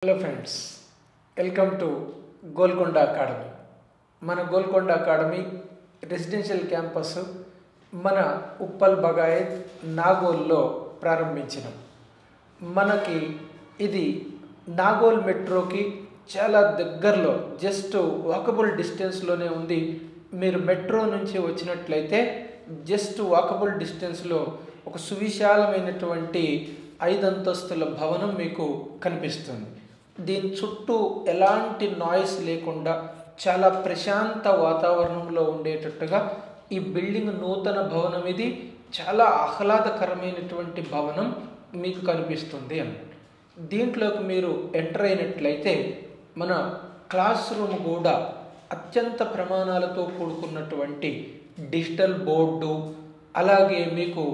Hello friends, welcome to Golconda academy. మన Golconda academy residential campus మన ఉప్పల్ బగాయత్ నాగోల్లో ప్రారంభించినాం. మనకి ఇది నాగోల్ మెట్రోకి చాలా దగ్గరలో, జస్ట్ వాకబుల్ డిస్టెన్స్లోనే ఉంది. మీరు మెట్రో నుంచి వచ్చినట్లయితే జస్ట్ వాకబుల్ డిస్టెన్స్లో ఒక సువిశాలమైనటువంటి 5 అంతస్తుల భవనం మీకు కనిపిస్తుంది. దీని చుట్టూ ఎలాంటి నాయిస్ లేకుండా చాలా ప్రశాంత వాతావరణంలో ఉండేటట్టుగా ఈ బిల్డింగ్ నూతన భవనం ఇది చాలా ఆహ్లాదకరమైనటువంటి భవనం మీకు కనిపిస్తుంది అన్నమాట. దీంట్లోకి మీరు ఎంటర్ అయినట్లయితే మన క్లాస్ రూమ్ కూడా అత్యంత ప్రమాణాలతో కూడుకున్నటువంటి డిజిటల్ బోర్డు, అలాగే మీకు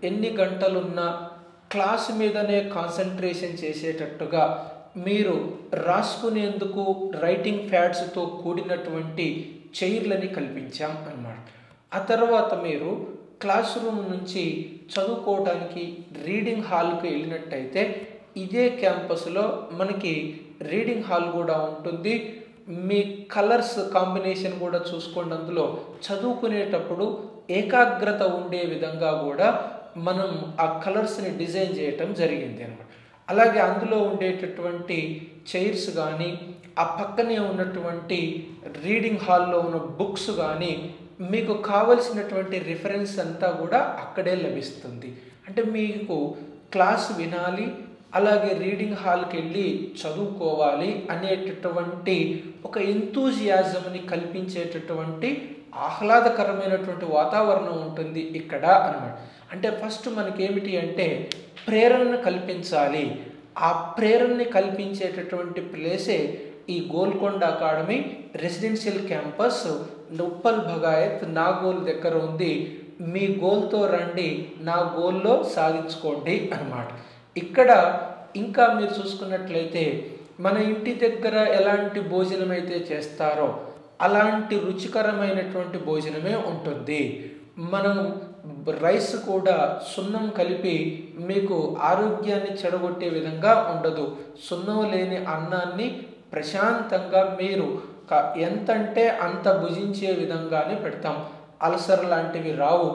ఎన్ని గంటలున్నా క్లాస్ మీదనే కాన్సన్ట్రేషన్ చేసేటట్టుగా మీరు రాసుకునేందుకు రైటింగ్ ప్యాడ్స్తో కూడినటువంటి చైర్లని కల్పించాం అన్నమాట. ఆ తర్వాత మీరు క్లాస్ రూమ్ నుంచి చదువుకోవడానికి రీడింగ్ హాల్కి వెళ్ళినట్టయితే ఇదే క్యాంపస్లో మనకి రీడింగ్ హాల్ కూడా ఉంటుంది. మీ కలర్స్ కాంబినేషన్ కూడా చూసుకోండి. అందులో చదువుకునేటప్పుడు ఏకాగ్రత ఉండే విధంగా కూడా మనం ఆ కలర్స్ని డిజైన్ చేయటం జరిగింది అన్నమాట. అలాగే అందులో ఉండేటటువంటి చైర్స్ కానీ, ఆ పక్కనే ఉన్నటువంటి రీడింగ్ హాల్లో ఉన్న బుక్స్ కానీ మీకు కావలసినటువంటి రిఫరెన్స్ అంతా కూడా అక్కడే లభిస్తుంది. అంటే మీకు క్లాస్ వినాలి, అలాగే రీడింగ్ హాల్కి వెళ్ళి చదువుకోవాలి అనేటటువంటి ఒక ఎంతూజియాజంని కల్పించేటటువంటి ఆహ్లాదకరమైనటువంటి వాతావరణం ఉంటుంది ఇక్కడ అన్నమాట. అంటే ఫస్ట్ మనకి ఏమిటి అంటే ప్రేరణను కల్పించాలి. ఆ ప్రేరణని కల్పించేటటువంటి ప్లేసే ఈ Golconda academy residential campus Uppal Bagayat Nagole దగ్గర ఉంది. మీ గోల్తో రండి, నా గోల్లో సాధించుకోండి అన్నమాట. ఇక్కడ ఇంకా మీరు చూసుకున్నట్లయితే మన ఇంటి దగ్గర ఎలాంటి భోజనం అయితే చేస్తారో అలాంటి రుచికరమైనటువంటి భోజనమే ఉంటుంది. మనం రైస్ కూడా సున్నం కలిపి మీకు ఆరోగ్యాన్ని చెడగొట్టే విధంగా ఉండదు. సున్నం లేని అన్నాన్ని ప్రశాంతంగా మీరు ఎంతంటే అంత భుజించే విధంగానే పెడతాం. అల్సర్ లాంటివి రావు.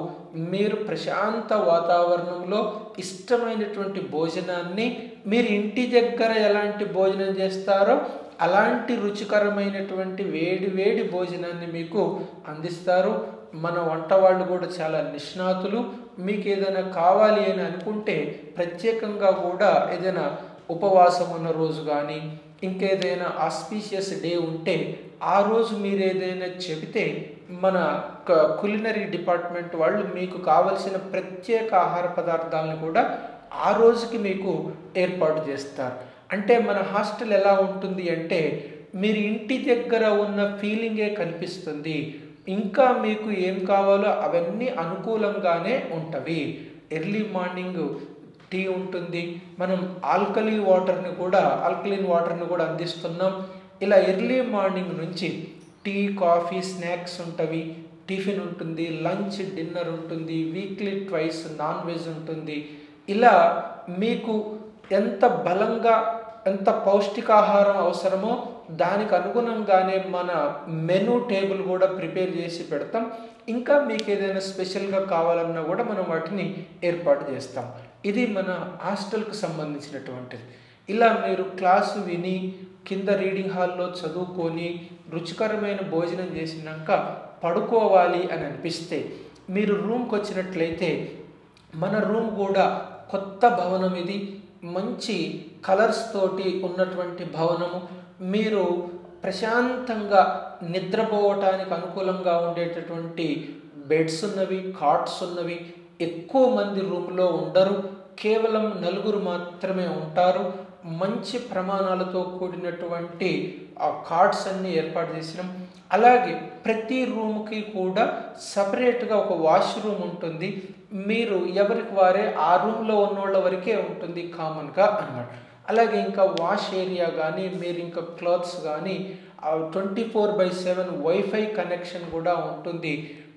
మీరు ప్రశాంత వాతావరణంలో ఇష్టమైనటువంటి భోజనాన్ని మీరు ఇంటి దగ్గర ఎలాంటి భోజనం చేస్తారో అలాంటి రుచికరమైనటువంటి వేడి వేడి భోజనాన్ని మీకు అందిస్తారు. మన వంట వాళ్ళు కూడా చాలా నిష్ణాతులు. మీకు ఏదైనా కావాలి అని అనుకుంటే ప్రత్యేకంగా కూడా ఏదైనా ఉపవాసం ఉన్న రోజు కానీ, ఇంకేదైనా ఆస్పీషియస్ డే ఉంటే ఆ రోజు మీరు ఏదైనా చెబితే మన కులినరీ డిపార్ట్మెంట్ వాళ్ళు మీకు కావలసిన ప్రత్యేక ఆహార పదార్థాలను కూడా ఆ రోజుకి మీకు ఏర్పాటు చేస్తారు. అంటే మన హాస్టల్ ఎలా ఉంటుంది అంటే మీరు ఇంటి దగ్గర ఉన్న ఫీలింగే కనిపిస్తుంది. ఇంకా మీకు ఏం కావాలో అవన్నీ అనుకూలంగానే ఉంటవి. ఎర్లీ మార్నింగ్ టీ ఉంటుంది. మనం ఆల్కలీన్ వాటర్ని కూడా అందిస్తున్నాం. ఇలా ఎర్లీ మార్నింగ్ నుంచి టీ, కాఫీ, స్నాక్స్ ఉంటవి, టిఫిన్ ఉంటుంది, లంచ్, డిన్నర్ ఉంటుంది, వీక్లీ ట్వైస్ నాన్ వెజ్ ఉంటుంది. ఇలా మీకు ఎంత బలంగా ఎంత పౌష్టికాహారం అవసరమో దానికి అనుగుణంగానే మన మెనూ టేబుల్ కూడా ప్రిపేర్ చేసి పెడతాం. ఇంకా మీకు ఏదైనా స్పెషల్గా కావాలన్నా కూడా మనం వాటిని ఏర్పాటు చేస్తాం. ఇది మన హాస్టల్కి సంబంధించినటువంటిది. ఇలా మీరు క్లాసు విని కింద రీడింగ్ హాల్లో చదువుకొని రుచికరమైన భోజనం చేసినాక పడుకోవాలి అని అనిపిస్తే మీరు రూమ్కి వచ్చినట్లయితే మన రూమ్ కూడా కొత్త భవనం. ఇది మంచి కలర్స్ తోటి ఉన్నటువంటి భవనము. మీరు ప్రశాంతంగా నిద్రపోవటానికి అనుకూలంగా ఉండేటటువంటి బెడ్స్ ఉన్నవి, కాట్స్ ఉన్నవి. ఎక్కువ మంది రూమ్లో ఉండరు, కేవలం 4 మాత్రమే ఉంటారు. మంచి ప్రమాణాలతో కూడినటువంటి ఆ కార్డ్స్ అన్నీ ఏర్పాటు చేసినాం. అలాగే ప్రతి రూమ్కి కూడా సపరేట్గా ఒక వాష్రూమ్ ఉంటుంది. మీరు ఎవరికి వారే ఆ రూమ్లో ఉన్నోళ్ళ వరకే ఉంటుంది కామన్గా అన్నమాట. అలాగే ఇంకా వాష్ ఏరియా కానీ, మీరు ఇంకా క్లాత్స్ కానీ 24/7 వైఫై కనెక్షన్ కూడా ఉంటుంది.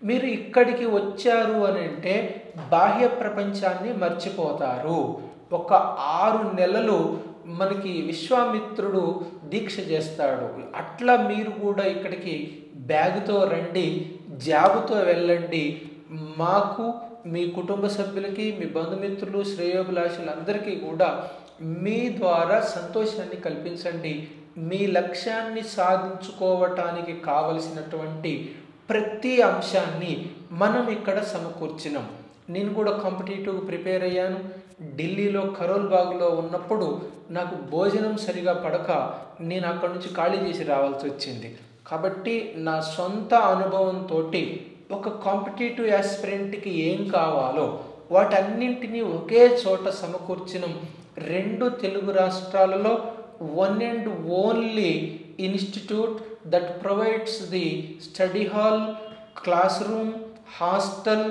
మీరు ఇక్కడికి వచ్చారు అని అంటే బాహ్య ప్రపంచాన్ని మర్చిపోతారు. ఒక 6 నెలలు మనకి విశ్వామిత్రుడు దీక్ష చేస్తాడు. అట్లా మీరు కూడా ఇక్కడికి బ్యాగుతో రండి, జాబుతో వెళ్ళండి. మాకు, మీ కుటుంబ సభ్యులకి, మీ బంధుమిత్రులు, శ్రేయోభిలాషులందరికీ కూడా మీ ద్వారా సంతోషాన్ని కల్పించండి. మీ లక్ష్యాన్ని సాధించుకోవటానికి కావలసినటువంటి ప్రతి అంశాన్ని మనం ఇక్కడ సమకూర్చినాం. నేను కూడా కాంపిటేటివ్ ప్రిపేర్ అయ్యాను. ఢిల్లీలో కరోల్ బాగ్లో ఉన్నప్పుడు నాకు భోజనం సరిగా పడక నేను అక్కడి నుంచి ఖాళీ చేసి రావాల్సి వచ్చింది. కాబట్టి నా సొంత అనుభవంతో ఒక కాంపిటేటివ్ యాస్పిరెంట్కి ఏం కావాలో వాటన్నింటినీ ఒకే చోట సమకూర్చినాం. 2 తెలుగు రాష్ట్రాలలో one and only institute that provides the study hall, classroom, hostel,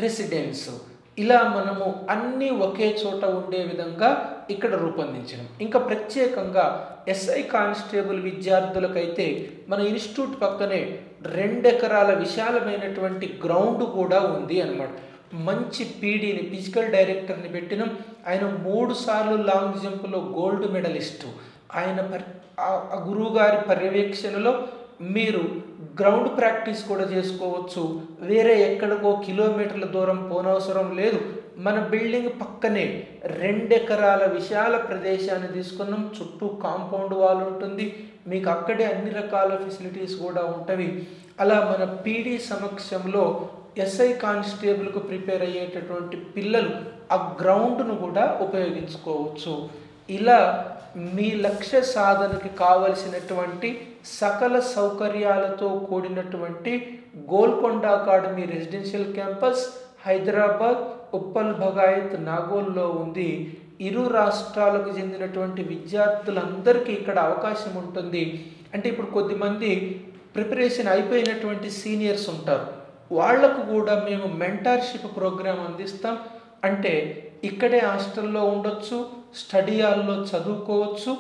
residence. ఇలా మనము అన్నీ ఒకే చోట ఉండే విధంగా ఇక్కడ రూపొందించడం. ఇంకా ప్రత్యేకంగా ఎస్ఐ కానిస్టేబుల్ విద్యార్థులకైతే మన ఇన్స్టిట్యూట్ పక్కనే 2 ఎకరాల విశాలమైనటువంటి గ్రౌండ్ కూడా ఉంది అన్నమాట. మంచి పీడీని, ఫిజికల్ డైరెక్టర్ని పెట్టినాం. ఆయన 3 సార్లు లాంగ్ జంప్లో గోల్డ్ మెడలిస్టు. ఆయన గురువు గారి పర్యవేక్షణలో మీరు గ్రౌండ్ ప్రాక్టీస్ కూడా చేసుకోవచ్చు. వేరే ఎక్కడికో కిలోమీటర్ల దూరం పోనవసరం లేదు. మన బిల్డింగ్ పక్కనే 2 ఎకరాల విశాల ప్రదేశాన్ని తీసుకున్నాం. చుట్టూ కాంపౌండ్ వాల్ ఉంటుంది. మీకు అక్కడే అన్ని రకాల ఫెసిలిటీస్ కూడా ఉంటవి. అలా మన పీడీ సమక్షంలో ఎస్ఐ కానిస్టేబుల్కు ప్రిపేర్ అయ్యేటటువంటి పిల్లలు ఆ గ్రౌండ్ను కూడా ఉపయోగించుకోవచ్చు. ఇలా మీ లక్ష్య సాధనకి కావలసినటువంటి సకల సౌకర్యాలతో కూడినటువంటి Golconda academy residential campus Hyderabad, Uppal Bhagayath, నాగోల్లో ఉంది. 2 రాష్ట్రాలకు చెందినటువంటి విద్యార్థులందరికీ ఇక్కడ అవకాశం ఉంటుంది. అంటే ఇప్పుడు కొద్దిమంది ప్రిపరేషన్ అయిపోయినటువంటి సీనియర్స్ ఉంటారు. వాళ్లకు కూడా మేము మెంటార్షిప్ ప్రోగ్రాం అందిస్తాం. అంటే ఇక్కడే హాస్టల్లో ఉండొచ్చు, స్టడీ హాల్లో చదువుకోవచ్చు,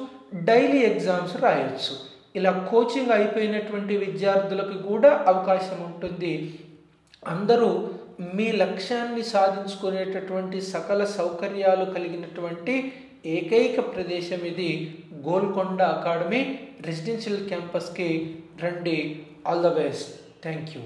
డైలీ ఎగ్జామ్స్ రాయొచ్చు. ఇలా కోచింగ్ అయిపోయినటువంటి విద్యార్థులకు కూడా అవకాశం ఉంటుంది. అందరూ మీ లక్ష్యాన్ని సాధించుకునేటటువంటి సకల సౌకర్యాలు కలిగినటువంటి ఏకైక ప్రదేశం ఇది గోల్కొండ అకాడమీ రెసిడెన్షియల్ క్యాంపస్కి రండి. All the best. Thank you.